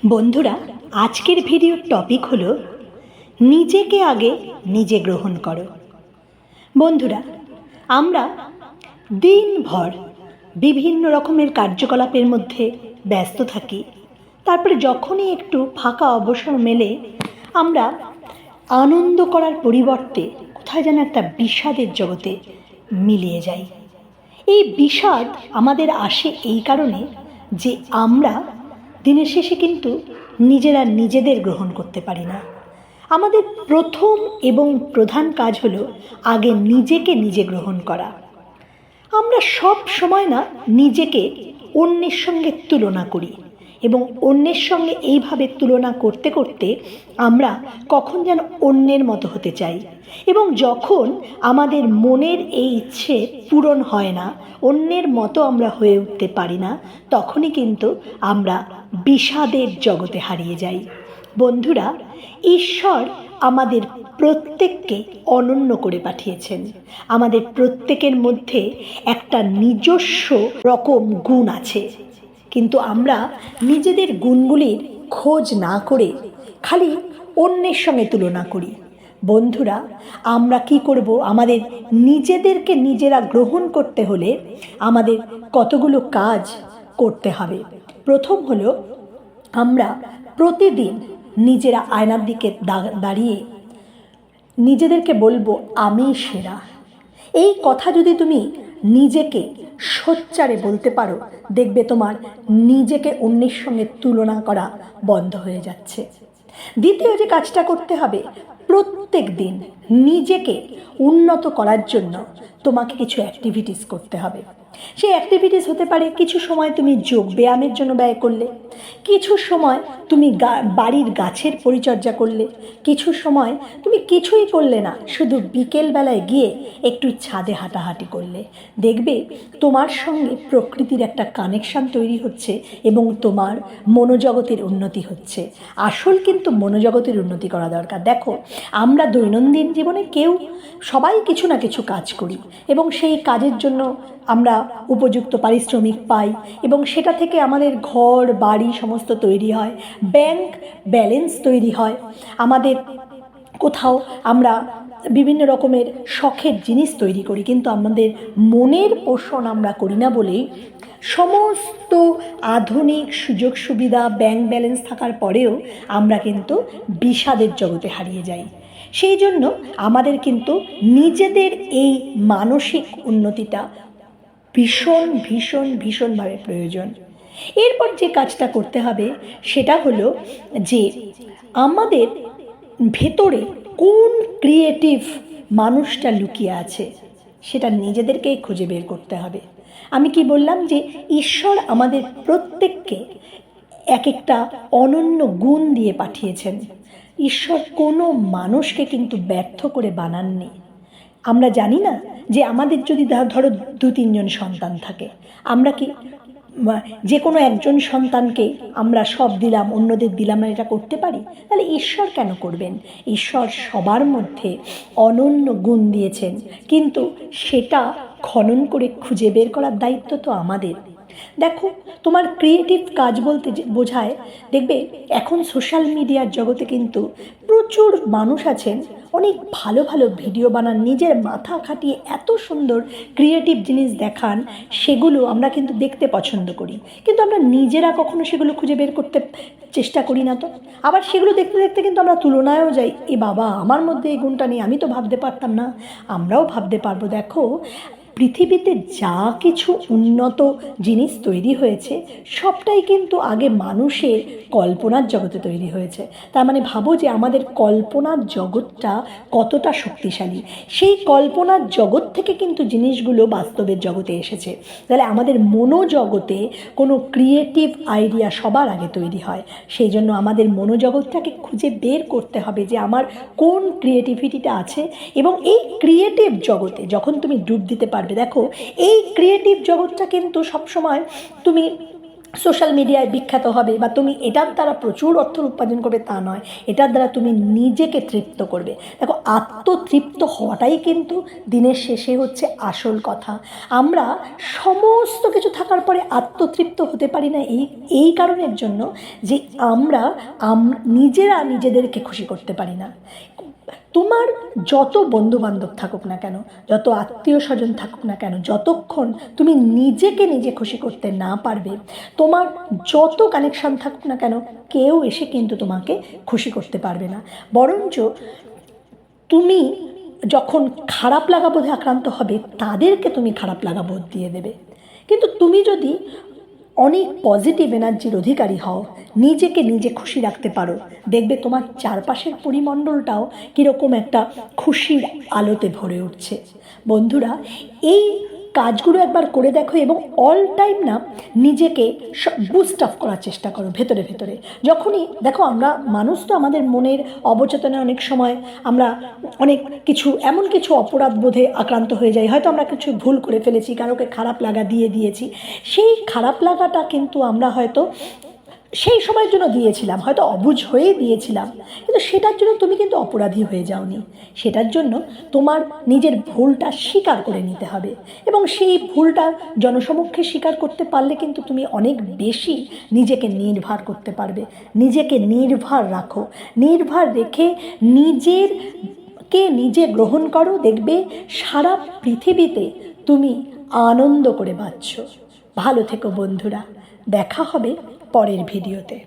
বন্ধুরা, আজকের ভিডিওর টপিক হলো নিজেকে আগে নিজে গ্রহণ করো। বন্ধুরা, আমরা দিনভর বিভিন্ন রকমের কার্যকলাপের মধ্যে ব্যস্ত থাকি। তারপরে যখনই একটু ফাঁকা অবসর মেলে আমরা আনন্দ করার পরিবর্তে কোথায় যেন একটা বিষাদের জগতে মিলিয়ে যাই। এই বিষাদ আমাদের আসে এই কারণে যে আমরা দিনের শেষে কিন্তু নিজেরা নিজেদের গ্রহণ করতে পারি না। আমাদের প্রথম এবং প্রধান কাজ হলো আগে নিজেকে নিজে গ্রহণ করা। আমরা সব সময় না নিজেকে অন্যের সঙ্গে তুলনা করি এবং অন্যের সঙ্গে এইভাবে তুলনা করতে করতে আমরা কখন যেন অন্যের মতো হতে চাই, এবং যখন আমাদের মনের এই ইচ্ছে পূরণ হয় না, অন্যের মতো আমরা হয়ে উঠতে পারি না, তখনই কিন্তু আমরা বিষাদের জগতে হারিয়ে যাই। বন্ধুরা, ঈশ্বর আমাদের প্রত্যেককে অনন্য করে পাঠিয়েছেন। আমাদের প্রত্যেকের মধ্যে একটা নিজস্ব রকম গুণ আছে, কিন্তু আমরা নিজেদের গুণগুলির খোঁজ না করে খালি অন্যের সঙ্গে তুলনা করি। বন্ধুরা, আমরা কি করব? আমাদের নিজেদেরকে নিজেরা গ্রহণ করতে হলে আমাদের কতগুলো কাজ করতে হবে। প্রথম হলো, আমরা প্রতিদিন নিজেরা আয়নার দিকে দাঁড়িয়ে নিজেদেরকে বলবো আমি সেরা। এই কথা যদি তুমি নিজেকে সোচ্চারে বলতে পারো, দেখবে তোমার নিজেকে অন্যের সঙ্গে তুলনা করা বন্ধ হয়ে যাচ্ছে। দ্বিতীয় যে কাজটা করতে হবে, প্রত্যেক দিন নিজেকে উন্নত করার জন্য তোমাকে কিছু অ্যাক্টিভিটিস করতে হবে। সেই অ্যাক্টিভিটিস হতে পারে কিছু সময় তুমি যোগ ব্যায়ামের জন্য ব্যয় করলে, কিছু সময় তুমি বাড়ির গাছের পরিচর্যা করলে, কিছু সময় তুমি কিছুই করলে না, শুধু বিকেলবেলায় গিয়ে একটু ছাদে হাঁটাহাঁটি করলে। দেখবে তোমার সঙ্গে প্রকৃতির একটা কানেকশান তৈরি হচ্ছে এবং তোমার মনোজগতের উন্নতি হচ্ছে। আসল কিন্তু মনোজগতের উন্নতি করা দরকার। দেখো, আমরা দৈনন্দিন জীবনে সবাই কিছু না কিছু কাজ করি এবং সেই কাজের জন্য আমরা উপযুক্ত পারিশ্রমিক পাই এবং সেটা থেকে আমাদের ঘর বাড়ি সমস্ত তৈরি হয়, ব্যাংক ব্যালেন্স তৈরি হয়, আমাদের কোথাও আমরা বিভিন্ন রকমের শখের জিনিস তৈরি করি, কিন্তু আমাদের মনের পোষণ আমরা করি না বলেই সমস্ত আধুনিক সুযোগ সুবিধা ব্যাংক ব্যালেন্স থাকার পরেও আমরা কিন্তু বিষাদের জগতে হারিয়ে যাই। সেই জন্য আমাদের কিন্তু নিজেদের এই মানসিক উন্নতিটা ভীষণ ভীষণ ভীষণভাবে প্রয়োজন। এরপর যে কাজটা করতে হবে সেটা হলো যে আমাদের ভেতরে কোন ক্রিয়েটিভ মানুষটা লুকিয়ে আছে সেটা নিজেদেরকেই খুঁজে বের করতে হবে। আমি কি বললাম যে ঈশ্বর আমাদের প্রত্যেককে এক একটা অনন্য গুণ দিয়ে পাঠিয়েছেন। ঈশ্বর কোনো মানুষকে কিন্তু ব্যর্থ করে বানাননি। আমরা জানি না যে আমাদের যদি ধরো 2-3 জন সন্তান থাকে, আমরা কি যে কোনো একজন সন্তানকে আমরা সব দিলাম, অন্যদের দিলাম না, এটা করতে পারি? তাহলে ঈশ্বর কেন করবেন? ঈশ্বর সবার মধ্যে অনন্য গুণ দিয়েছেন, কিন্তু সেটা খনন করে খুঁজে বের করার দায়িত্ব তো আমাদের। দেখো, তোমার ক্রিয়েটিভ কাজ বলতে বোঝায়, দেখবে এখন সোশ্যাল মিডিয়ার জগতে কিন্তু প্রচুর মানুষ আছেন অনেক ভালো ভালো ভিডিও বানান, নিজের মাথা খাটিয়ে এত সুন্দর ক্রিয়েটিভ জিনিস দেখান, সেগুলো আমরা কিন্তু দেখতে পছন্দ করি, কিন্তু আমরা নিজেরা কখনো সেগুলো খুঁজে বের করতে চেষ্টা করি না। তো আবার সেগুলো দেখতে দেখতে কিন্তু আমরা তুলনায়ও যাই, এ বাবা আমার মধ্যে এই গুণটা নেই, আমি তো ভাবতে পারতাম না। আমরাও ভাবতে পারবো। দেখো, পৃথিবীতে যা কিছু উন্নত জিনিস তৈরি হয়েছে সবটাই কিন্তু আগে মানুষের কল্পনার জগতে তৈরি হয়েছে। তার মানে ভাবো যে আমাদের কল্পনার জগৎটা কতটা শক্তিশালী। সেই কল্পনার জগৎ থেকে কিন্তু জিনিসগুলো বাস্তবের জগতে এসেছে। তাহলে আমাদের মনোজগতে কোনো ক্রিয়েটিভ আইডিয়া সবার আগে তৈরি হয়। সেই জন্য আমাদের মনোজগৎটাকে খুঁজে বের করতে হবে যে আমার কোন ক্রিয়েটিভিটিটা আছে, এবং এই ক্রিয়েটিভ জগতে যখন তুমি ডুব দিতে পারবে, দেখো এই ক্রিয়েটিভ জগৎটা কিন্তু সবসময় তুমি সোশ্যাল মিডিয়ায় বিখ্যাত হবে বা তুমি এটার দ্বারা প্রচুর অর্থ উপার্জন করবে তা নয়, এটার দ্বারা তুমি নিজেকে তৃপ্ত করবে। দেখো, আত্মতৃপ্ত হওয়াটাই কিন্তু দিনের শেষে হচ্ছে আসল কথা। আমরা সমস্ত কিছু থাকার পরে আত্মতৃপ্ত হতে পারি না এই কারণের জন্য যে আমরা নিজেরা নিজেদেরকে খুশি করতে পারি না। তোমার যত বন্ধুবান্ধব থাকুক না কেন, যত আত্মীয় স্বজন থাকুক না কেন, যতক্ষণ তুমি নিজেকে নিজে খুশি করতে না পারবে, তোমার যত কানেকশান থাকুক না কেন, কেউ এসে কিন্তু তোমাকে খুশি করতে পারবে না। বরঞ্চ তুমি যখন খারাপ লাগা বোধে আক্রান্ত হবে, তাদেরকে তুমি খারাপ লাগা বোধ দিয়ে দেবে। কিন্তু তুমি যদি অনেক পজিটিভ এনার্জির অধিকারী হও, নিজেকে নিজে খুশি রাখতে পারো, দেখবে তোমার চারপাশের পরিমণ্ডলটাও কীরকম একটা খুশির আলোতে ভরে উঠছে। বন্ধুরা, এই কাজগুলো একবার করে দেখো এবং অল টাইম না নিজেকে বুস্ট আপ করার চেষ্টা করো ভেতরে ভেতরে। যখনই দেখো, আমরা মানুষ তো আমাদের মনের অবচেতনে অনেক সময় আমরা অনেক কিছু এমন কিছু অপরাধ বোধে আক্রান্ত হয়ে যাই, হয়তো আমরা কিছু ভুল করে ফেলেছি, কারোকে খারাপ লাগা দিয়েছি। সেই খারাপ লাগাটা কিন্তু আমরা হয়তো সেই সময়ের জন্য দিয়েছিলাম, হয়তো অবুঝ হয়ে দিয়েছিলাম, কিন্তু সেটার জন্য তুমি কিন্তু অপরাধী হয়ে যাওনি। সেটার জন্য তোমার নিজের ভুলটা স্বীকার করে নিতে হবে এবং সেই ভুলটা জনসমক্ষে স্বীকার করতে পারলে কিন্তু তুমি অনেক বেশি নিজেকে নির্ভর করতে পারবে। নিজেকে নির্ভর রাখো, নির্ভর রেখে নিজে গ্রহণ করো, দেখবে সারা পৃথিবীতে তুমি আনন্দ করে বাঁচছো। ভালো থেকো বন্ধুরা, দেখা হবে পরের ভিডিওতে।